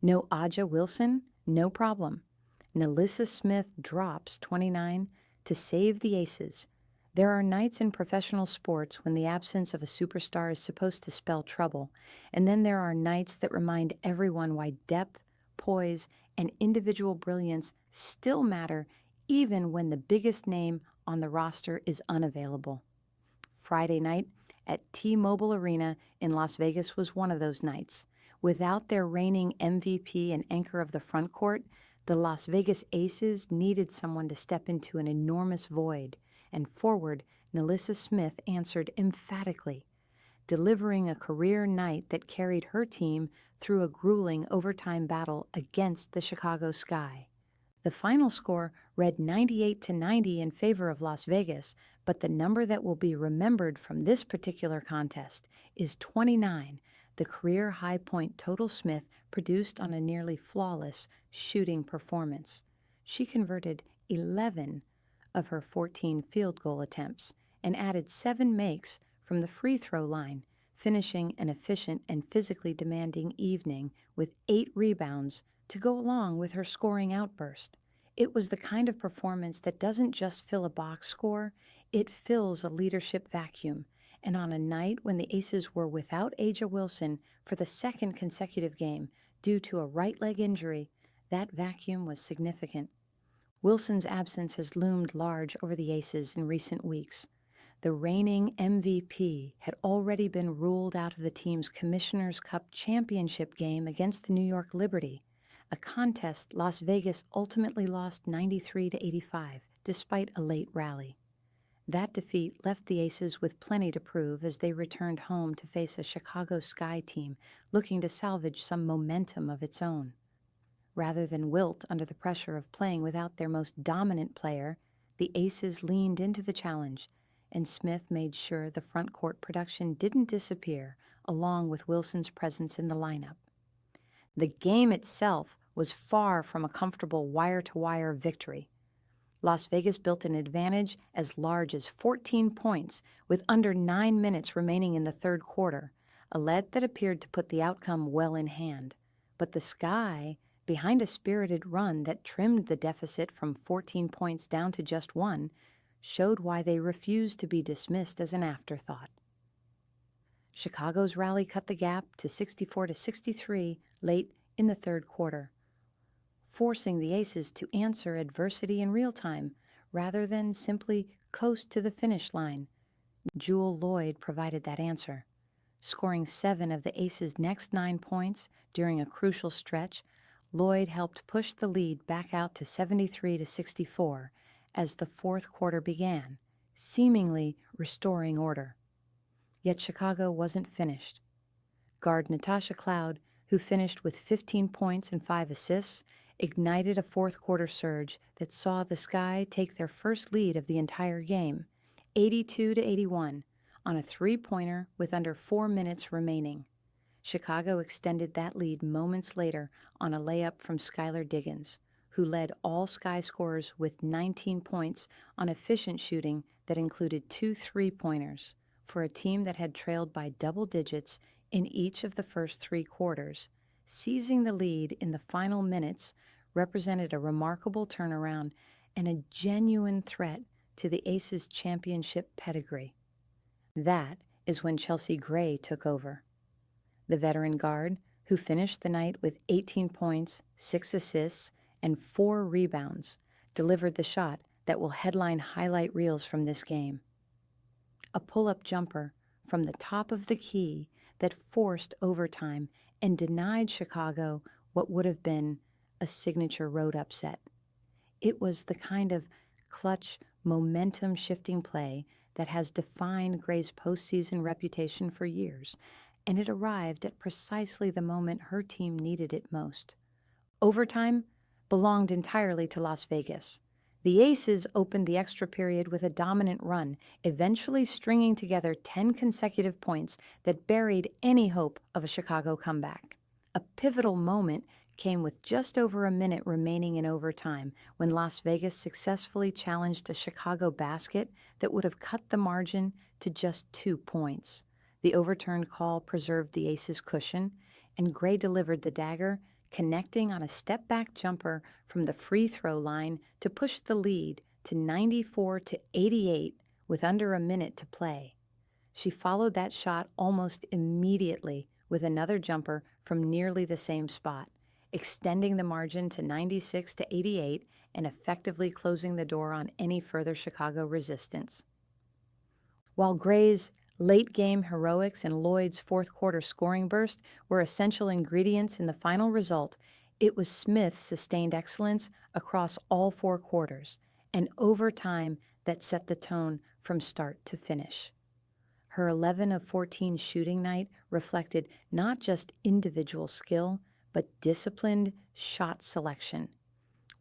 No Aja Wilson? No problem. NaLyssa Smith drops 29 to save the Aces. There are nights in professional sports when the absence of a superstar is supposed to spell trouble, and then there are nights that remind everyone why depth, poise, and individual brilliance still matter even when the biggest name on the roster is unavailable. Friday night at T-Mobile Arena in Las Vegas was one of those nights. Without their reigning MVP and anchor of the front court, the Las Vegas Aces needed someone to step into an enormous void, and forward, NaLyssa Smith answered emphatically, delivering a career night that carried her team through a grueling overtime battle against the Chicago Sky. The final score read 98-90 in favor of Las Vegas, but the number that will be remembered from this particular contest is 29, the career high point total Smith produced on a nearly flawless shooting performance. She converted 11 of her 14 field goal attempts and added 7 makes from the free throw line, finishing an efficient and physically demanding evening with 8 rebounds to go along with her scoring outburst. It was the kind of performance that doesn't just fill a box score, it fills a leadership vacuum. And on a night when the Aces were without Aja Wilson for the second consecutive game due to a right leg injury, that vacuum was significant. Wilson's absence has loomed large over the Aces in recent weeks. The reigning MVP had already been ruled out of the team's Commissioner's Cup championship game against the New York Liberty, a contest Las Vegas ultimately lost 93-85, despite a late rally. That defeat left the Aces with plenty to prove as they returned home to face a Chicago Sky team looking to salvage some momentum of its own. Rather than wilt under the pressure of playing without their most dominant player, the Aces leaned into the challenge, and Smith made sure the front court production didn't disappear along with Wilson's presence in the lineup. The game itself was far from a comfortable wire-to-wire victory. Las Vegas built an advantage as large as 14 points with under 9 minutes remaining in the third quarter, a lead that appeared to put the outcome well in hand. But the Sky, behind a spirited run that trimmed the deficit from 14 points down to just 1, showed why they refused to be dismissed as an afterthought. Chicago's rally cut the gap to 64-63 late in the third quarter, forcing the Aces to answer adversity in real time rather than simply coast to the finish line. Jewell Loyd provided that answer. Scoring 7 of the Aces' next 9 points during a crucial stretch, Loyd helped push the lead back out to 73-64 as the fourth quarter began, seemingly restoring order. Yet Chicago wasn't finished. Guard Natasha, who finished with 15 points and 5 assists, ignited a fourth quarter surge that saw the Sky take their first lead of the entire game, 82-81, on a three-pointer with under 4 minutes remaining. Chicago extended that lead moments later on a layup from Skylar Diggins, who led all Sky scorers with 19 points on efficient shooting that included 2 three-pointers for a team that had trailed by double digits in each of the first 3 quarters. Seizing the lead in the final minutes represented a remarkable turnaround and a genuine threat to the Aces' championship pedigree. That is when Chelsea Gray took over. The veteran guard, who finished the night with 18 points, 6 assists, and 4 rebounds, delivered the shot that will headline highlight reels from this game. A pull-up jumper from the top of the key that forced overtime and denied Chicago what would have been a signature road upset. It was the kind of clutch, momentum-shifting play that has defined Gray's postseason reputation for years, and it arrived at precisely the moment her team needed it most. Overtime belonged entirely to Las Vegas. The Aces opened the extra period with a dominant run, eventually stringing together 10 consecutive points that buried any hope of a Chicago comeback. A pivotal moment came with just over a minute remaining in overtime when Las Vegas successfully challenged a Chicago basket that would have cut the margin to just 2 points. The overturned call preserved the Aces' cushion, and Gray delivered the dagger, connecting on a step-back jumper from the free throw line to push the lead to 94-88 with under a minute to play. She followed that shot almost immediately with another jumper from nearly the same spot, extending the margin to 96-88 and effectively closing the door on any further Chicago resistance. While Gray's late-game heroics and Loyd's fourth-quarter scoring burst were essential ingredients in the final result, it was Smith's sustained excellence across all 4 quarters and overtime that set the tone from start to finish. Her 11 of 14 shooting night reflected not just individual skill, but disciplined shot selection,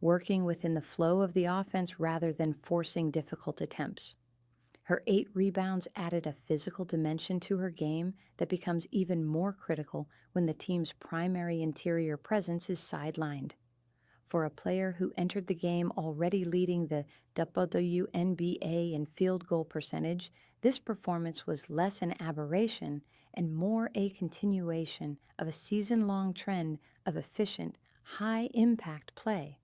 working within the flow of the offense rather than forcing difficult attempts. Her 8 rebounds added a physical dimension to her game that becomes even more critical when the team's primary interior presence is sidelined. For a player who entered the game already leading the WNBA in field goal percentage, this performance was less an aberration and more a continuation of a season-long trend of efficient, high-impact play.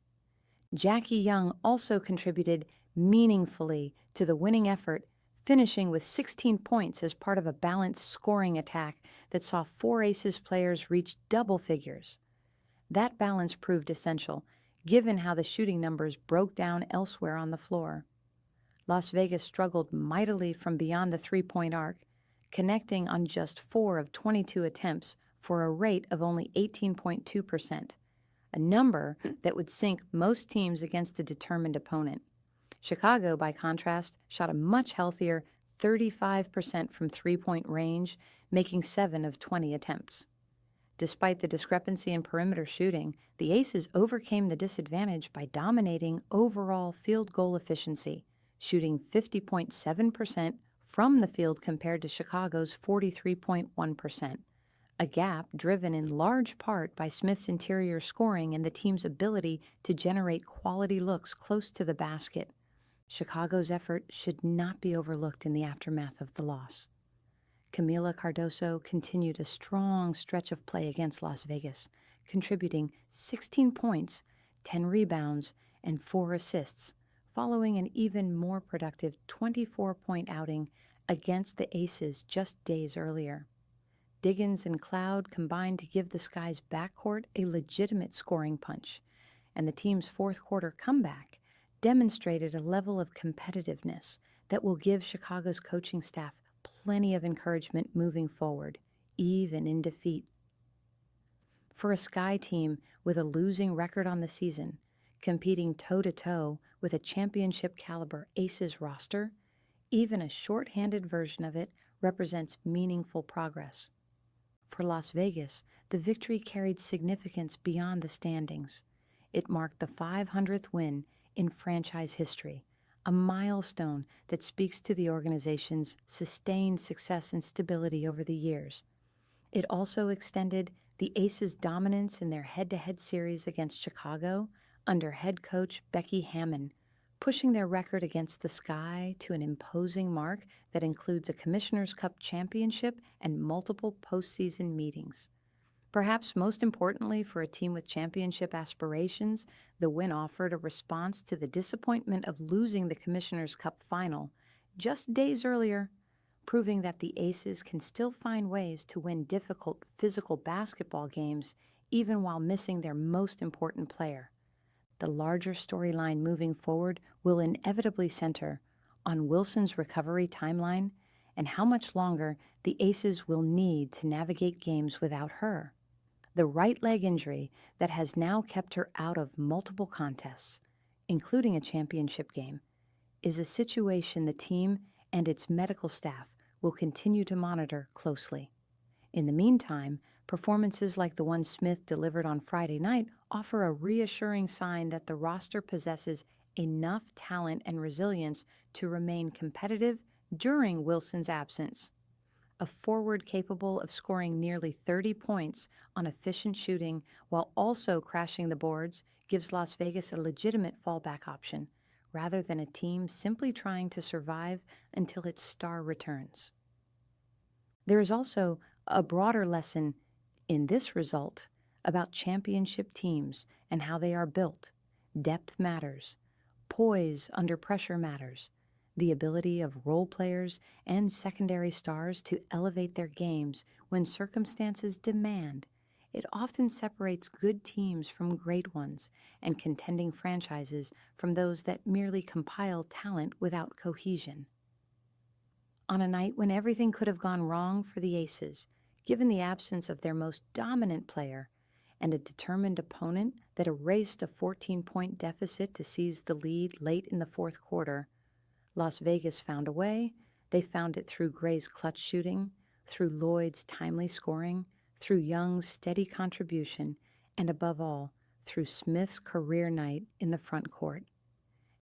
Jackie Young also contributed meaningfully to the winning effort, finishing with 16 points as part of a balanced scoring attack that saw 4 Aces players reach double figures. That balance proved essential, given how the shooting numbers broke down elsewhere on the floor. Las Vegas struggled mightily from beyond the three-point arc, connecting on just 4 of 22 attempts for a rate of only 18.2%, a number that would sink most teams against a determined opponent. Chicago, by contrast, shot a much healthier 35% from three-point range, making 7 of 20 attempts. Despite the discrepancy in perimeter shooting, the Aces overcame the disadvantage by dominating overall field goal efficiency, shooting 50.7% from the field compared to Chicago's 43.1%, a gap driven in large part by Smith's interior scoring and the team's ability to generate quality looks close to the basket. Chicago's effort should not be overlooked in the aftermath of the loss. Camila Cardoso continued a strong stretch of play against Las Vegas, contributing 16 points, 10 rebounds, and 4 assists, following an even more productive 24-point outing against the Aces just days earlier. Diggins and Cloud combined to give the Sky's backcourt a legitimate scoring punch, and the team's fourth-quarter comeback demonstrated a level of competitiveness that will give Chicago's coaching staff plenty of encouragement moving forward, even in defeat. For a Sky team with a losing record on the season, competing toe-to-toe with a championship-caliber Aces roster, even a short-handed version of it represents meaningful progress. For Las Vegas, the victory carried significance beyond the standings. It marked the 500th win in franchise history, a milestone that speaks to the organization's sustained success and stability over the years. It also extended the Aces' dominance in their head-to-head series against Chicago under head coach Becky Hammon, pushing their record against the Sky to an imposing mark that includes a Commissioner's Cup championship and multiple postseason meetings. Perhaps most importantly for a team with championship aspirations, the win offered a response to the disappointment of losing the Commissioner's Cup final just days earlier, proving that the Aces can still find ways to win difficult physical basketball games even while missing their most important player. The larger storyline moving forward will inevitably center on Wilson's recovery timeline and how much longer the Aces will need to navigate games without her. The right leg injury that has now kept her out of multiple contests, including a championship game, is a situation the team and its medical staff will continue to monitor closely. In the meantime, performances like the one Smith delivered on Friday night offer a reassuring sign that the roster possesses enough talent and resilience to remain competitive during Wilson's absence. A forward capable of scoring nearly 30 points on efficient shooting while also crashing the boards gives Las Vegas a legitimate fallback option, rather than a team simply trying to survive until its star returns. There is also a broader lesson in this result about championship teams and how they are built. Depth matters. Poise under pressure matters. The ability of role players and secondary stars to elevate their games when circumstances demand. It often separates good teams from great ones and contending franchises from those that merely compile talent without cohesion. On a night when everything could have gone wrong for the Aces, given the absence of their most dominant player and a determined opponent that erased a 14-point deficit to seize the lead late in the fourth quarter, Las Vegas found a way. They found it through Gray's clutch shooting, through Loyd's timely scoring, through Young's steady contribution, and above all, through Smith's career night in the front court.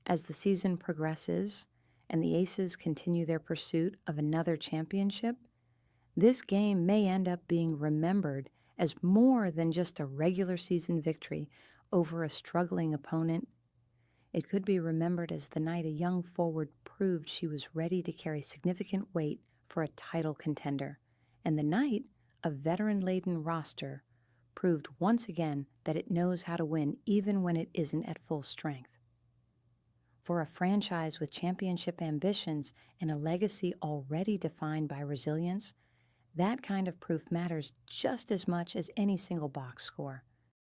As the season progresses and the Aces continue their pursuit of another championship, this game may end up being remembered as more than just a regular season victory over a struggling opponent. It could be remembered as the night a young forward proved she was ready to carry significant weight for a title contender, and the night a veteran-laden roster proved once again that it knows how to win even when it isn't at full strength. For a franchise with championship ambitions and a legacy already defined by resilience, that kind of proof matters just as much as any single box score.